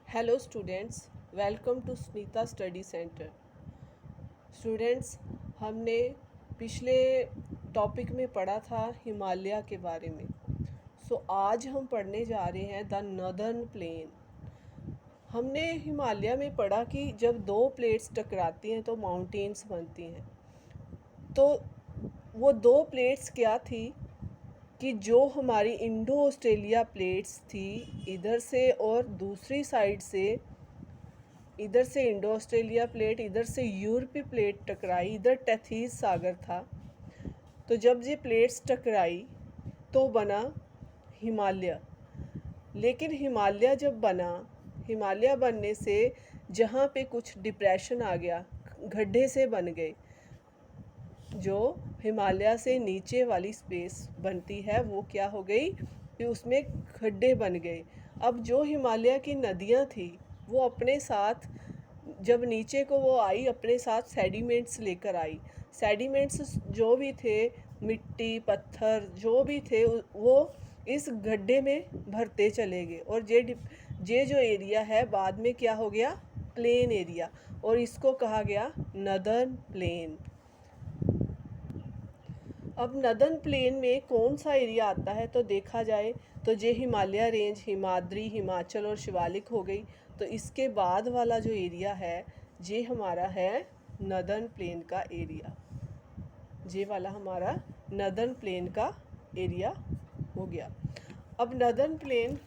Hello students, welcome to स्नीता study centre. Students, हमने पिछले टॉपिक में पढ़ा था हिमालय के बारे में। आज हम पढ़ने जा रहे हैं द नॉर्दर्न प्लेन। हमने हिमालय में पढ़ा कि जब दो प्लेट्स टकराती हैं तो माउंटेन्स बनती हैं। तो वो दो प्लेट्स क्या थी कि जो हमारी इंडो ऑस्ट्रेलिया प्लेट्स थी इधर से, और दूसरी साइड से इधर से इंडो ऑस्ट्रेलिया प्लेट, इधर से यूरोपीय प्लेट टकराई, इधर टेथीस सागर था। तो जब ये प्लेट्स टकराई तो बना हिमालय। लेकिन हिमालय जब बना, हिमालय बनने से जहाँ पे कुछ डिप्रेशन आ गया, गड्ढे से बन गए, जो हिमालय से नीचे वाली स्पेस बनती है वो क्या हो गई कि उसमें गड्ढे बन गए। अब जो हिमालय की नदियाँ थी वो अपने साथ, जब नीचे को वो आई, अपने साथ सेडिमेंट्स लेकर आई। सेडिमेंट्स जो भी थे, मिट्टी पत्थर जो भी थे, वो इस गड्ढे में भरते चले गए। और ये जो एरिया है बाद में क्या हो गया, प्लेन एरिया, और इसको कहा गया नॉर्दर्न प्लेन। अब नॉर्दर्न प्लेन में कौन सा एरिया आता है तो देखा जाए तो ये हिमालय रेंज, हिमाद्री, हिमाचल और शिवालिक हो गई। तो इसके बाद वाला जो एरिया है ये हमारा है नॉर्दर्न प्लेन का एरिया। ये वाला हमारा नॉर्दर्न प्लेन का एरिया हो गया। अब नॉर्दर्न प्लेन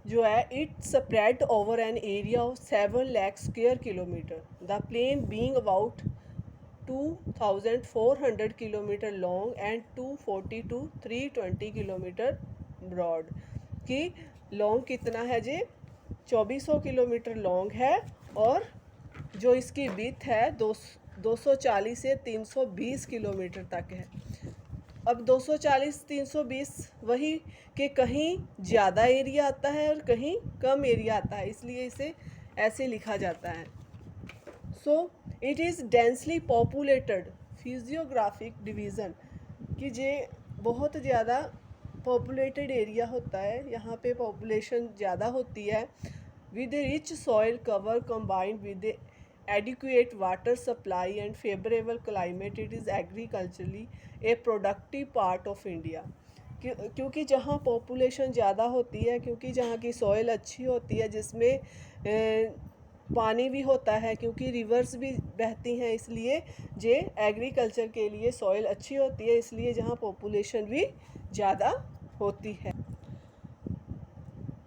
जो है, it spread over an area of 7 lakh square kilometre, the plain being about 2400 kilometre long and 240 to 320 kilometre broad. कि लॉन्ग कितना है जी, 2400 किलोमीटर लॉन्ग है, और जो इसकी विड्थ है 240 से 320 किलोमीटर तक है। अब 240-320 वही कि कहीं ज़्यादा एरिया आता है और कहीं कम एरिया आता है, इसलिए इसे ऐसे लिखा जाता है। So it is densely populated physiographic division, कि ये बहुत ज़्यादा पॉपुलेटेड एरिया होता है, यहाँ पे पॉपुलेशन ज़्यादा होती है। With rich soil cover combined with adequate water supply and favourable climate, it is agriculturally A productive part of India. क्योंकि जहाँ पॉपुलेशन ज़्यादा होती है, क्योंकि जहाँ की सॉइल अच्छी होती है, जिसमें पानी भी होता है, क्योंकि रिवर्स भी बहती हैं, इसलिए ये एग्रीकल्चर के लिए सॉइल अच्छी होती है, इसलिए जहाँ पॉपुलेशन भी ज़्यादा होती है।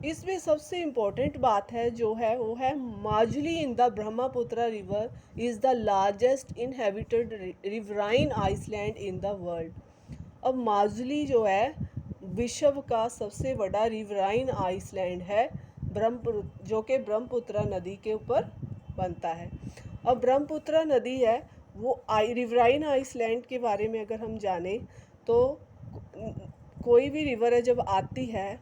इसमें सबसे इम्पोर्टेंट बात है जो है वो है Majuli in the Brahmaputra river is the largest inhabited riverine island in the world. अब माजुली जो है विश्व का सबसे बड़ा रिवराइन आइसलैंड है, जो कि ब्रह्मपुत्र नदी के ऊपर बनता है। अब ब्रह्मपुत्र नदी है वो रिवराइन आइसलैंड के बारे में अगर हम जाने तो कोई भी रिवर है जब आती है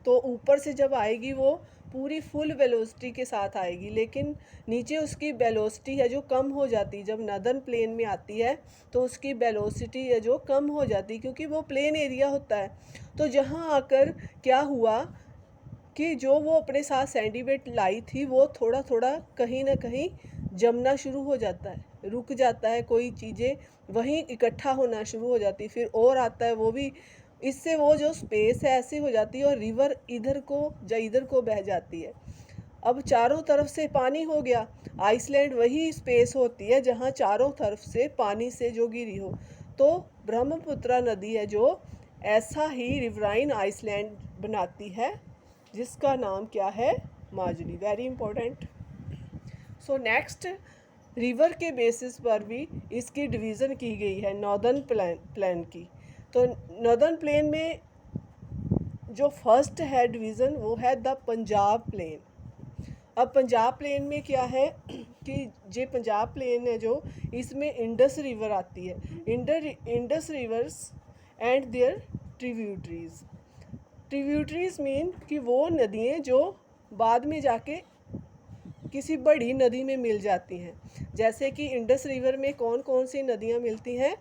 तो ऊपर से जब आएगी वो पूरी फुल वेलोसिटी के साथ आएगी, लेकिन नीचे उसकी वेलोसिटी है जो कम हो जाती। जब नॉर्दर्न प्लेन में आती है तो उसकी वेलोसिटी है जो कम हो जाती, क्योंकि वो प्लेन एरिया होता है। तो जहाँ आकर क्या हुआ कि जो वो अपने साथ सैंडीवेट लाई थी वो थोड़ा थोड़ा कहीं ना कहीं जमना शुरू हो जाता है, रुक जाता है, कोई चीज़ें वहीं इकट्ठा होना शुरू हो जाती, फिर और आता है वो भी, इससे वो जो स्पेस है ऐसी हो जाती है और रिवर इधर को या इधर को बह जाती है। अब चारों तरफ से पानी हो गया, आइसलैंड वही स्पेस होती है जहाँ चारों तरफ से पानी से जो गिरी हो। तो ब्रह्मपुत्र नदी है जो ऐसा ही रिवराइन आइसलैंड बनाती है, जिसका नाम क्या है, Majuli. Very important. So next, river के बेसिस पर भी इसकी डिवीज़न की गई है नॉर्दर्न प्लेन की। तो नॉर्दर्न प्लेन में जो फर्स्ट है डिवीज़न वो है द पंजाब प्लेन। अब पंजाब प्लेन में क्या है कि ये पंजाब प्लेन है जो, इसमें इंडस रिवर आती है, Indus rivers and their tributaries. Tributaries mean कि वो नदियाँ जो बाद में जाके किसी बड़ी नदी में मिल जाती हैं। जैसे कि इंडस रिवर में कौन कौन सी नदियाँ मिलती हैं,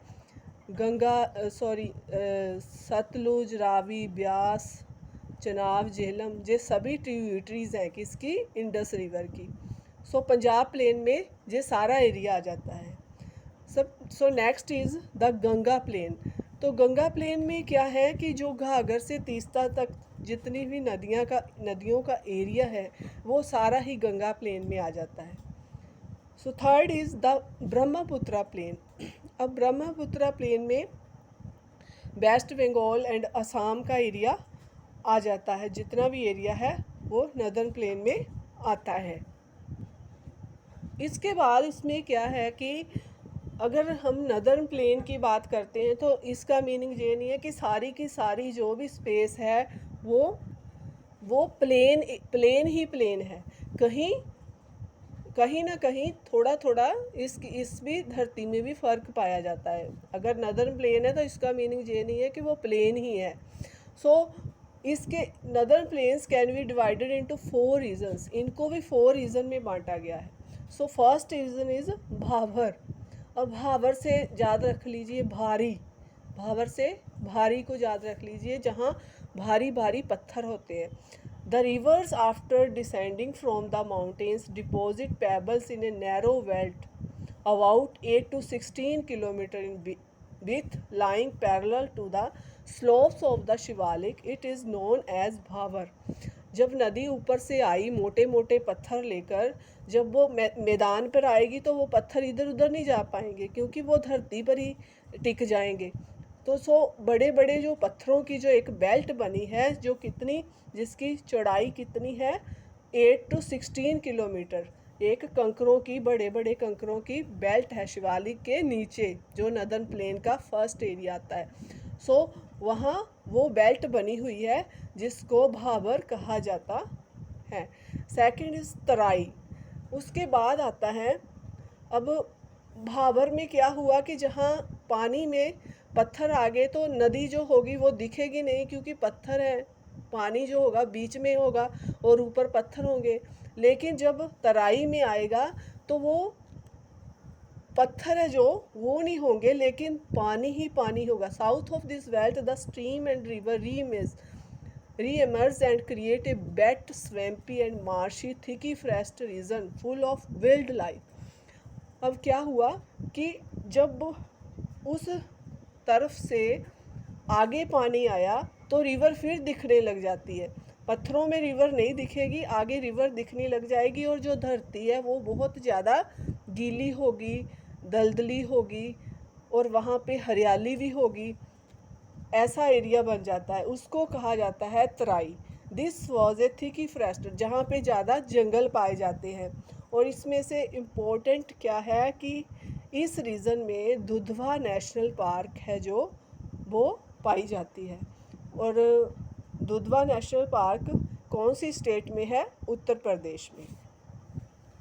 सतलुज, रावी, ब्यास, चनाब, झेलम, ये सभी ट्रिब्यूटरीज हैं किसकी, इंडस रिवर की। सो पंजाब प्लेन में ये सारा एरिया आ जाता है सब। So next is the Ganga plain. तो गंगा प्लेन में क्या है कि जो घाघर से तीस्ता तक जितनी भी नदियों का एरिया है वो सारा ही गंगा प्लेन में आ जाता है। So third is the Brahmaputra plain. अब ब्रह्मपुत्रा प्लेन में वेस्ट बंगाल एंड असम का एरिया आ जाता है, जितना भी एरिया है वो नदर्न प्लेन में आता है। इसके बाद इसमें क्या है कि अगर हम नदर्न प्लेन की बात करते हैं तो इसका मीनिंग ये नहीं है कि सारी की सारी जो भी स्पेस है वो प्लेन ही प्लेन है। कहीं ना कहीं थोड़ा थोड़ा इस भी धरती में भी फ़र्क पाया जाता है। अगर नदर्न प्लेन है तो इसका मीनिंग ये नहीं है कि वो प्लेन ही है। सो इसके northern plains can be divided into 4 regions. इनको भी 4 रीजन में बांटा गया है। सो फर्स्ट रीजन इज़ भावर। अब भावर से याद रख लीजिए भारी, भावर से भारी को याद रख लीजिए, जहाँ भारी भारी पत्थर होते हैं। The rivers after descending from the mountains deposit pebbles in a narrow belt about 8 to 16 kilometers in width lying parallel to the slopes of the Shivalik. It is known as Bhavar. जब नदी ऊपर से आई मोटे मोटे पत्थर लेकर, जब वो मैदान पर आएगी तो वो पत्थर इधर उधर नहीं जा पाएंगे क्योंकि वो धरती पर ही टिक जाएंगे। तो बड़े बड़े जो पत्थरों की जो एक बेल्ट बनी है, जो कितनी, जिसकी चौड़ाई कितनी है 8 to 16 किलोमीटर, एक कंकरों की, बड़े बड़े कंकरों की बेल्ट है शिवालिक के नीचे, जो नदर्न प्लेन का फर्स्ट एरिया आता है। वहाँ वो बेल्ट बनी हुई है जिसको भावर कहा जाता है। सेकंड इज तराई। उसके बाद आता है, अब भावर में क्या हुआ कि जहाँ पानी में पत्थर आ गए तो नदी जो होगी वो दिखेगी नहीं क्योंकि पत्थर है, पानी जो होगा बीच में होगा और ऊपर पत्थर होंगे। लेकिन जब तराई में आएगा तो वो पत्थर है जो वो नहीं होंगे लेकिन पानी ही पानी होगा। South of this belt the stream and river re-emerge and create a wet, swampy and marshy, thicky forest region full of wildlife। अब क्या हुआ कि जब उस तरफ से आगे पानी आया तो रिवर फिर दिखने लग जाती है। पत्थरों में रिवर नहीं दिखेगी, आगे रिवर दिखने लग जाएगी और जो धरती है वो बहुत ज़्यादा गीली होगी, दलदली होगी और वहाँ पे हरियाली भी होगी। ऐसा एरिया बन जाता है, उसको कहा जाता है तराई। दिस वॉज ए थिकी फॉरेस्ट, जहाँ पे ज़्यादा जंगल पाए जाते हैं। और इसमें से इम्पोर्टेंट क्या है कि इस रीजन में दुधवा नेशनल पार्क है जो वो पाई जाती है। और दुधवा नेशनल पार्क कौन सी स्टेट में है? उत्तर प्रदेश में।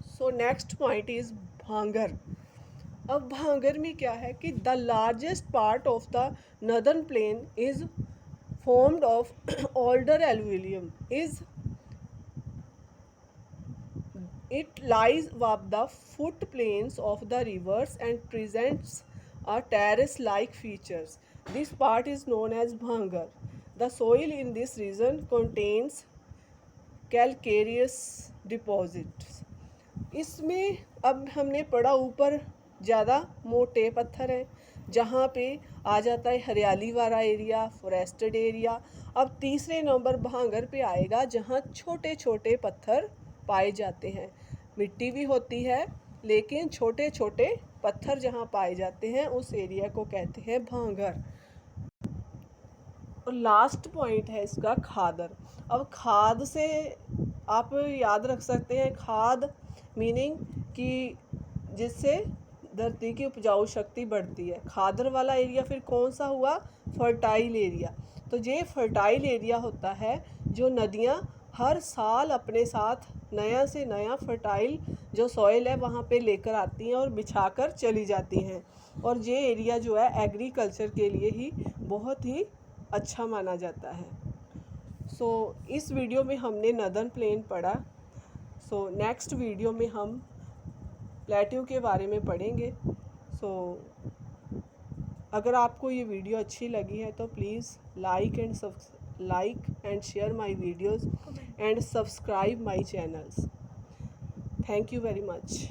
सो नेक्स्ट पॉइंट इज़ भांगर। अब भांगर में क्या है कि the largest part of the northern plane is formed of older alluvium it lies above the footplains of the rivers and presents a terrace-like features. This part is known as bhangar. The soil in this region contains calcareous deposits. इसमें अब हमने पढ़ा ऊपर ज़्यादा मोटे पत्थर हैं, जहाँ पे आ जाता है हरियाली वाला एरिया, फॉरेस्टेड एरिया। अब तीसरे नंबर भांगर पे आएगा जहाँ छोटे छोटे पत्थर पाए जाते हैं, मिट्टी भी होती है लेकिन छोटे छोटे पत्थर जहाँ पाए जाते हैं उस एरिया को कहते हैं भांगर। और लास्ट पॉइंट है इसका खादर। अब खाद से आप याद रख सकते हैं, खाद मीनिंग कि जिससे धरती की उपजाऊ शक्ति बढ़ती है। खादर वाला एरिया फिर कौन सा हुआ? Fertile area. तो ये फर्टाइल एरिया होता है जो नदियाँ हर साल अपने साथ नया से नया फर्टाइल जो सॉइल है वहाँ पे लेकर आती हैं और बिछाकर चली जाती हैं। और ये एरिया जो है एग्रीकल्चर के लिए ही बहुत ही अच्छा माना जाता है। इस वीडियो में हमने नदर्न प्लेन पढ़ा। नेक्स्ट वीडियो में हम प्लेट्यू के बारे में पढ़ेंगे। अगर आपको ये वीडियो अच्छी लगी है तो please like and like and share my videos and subscribe my channels. Thank you very much.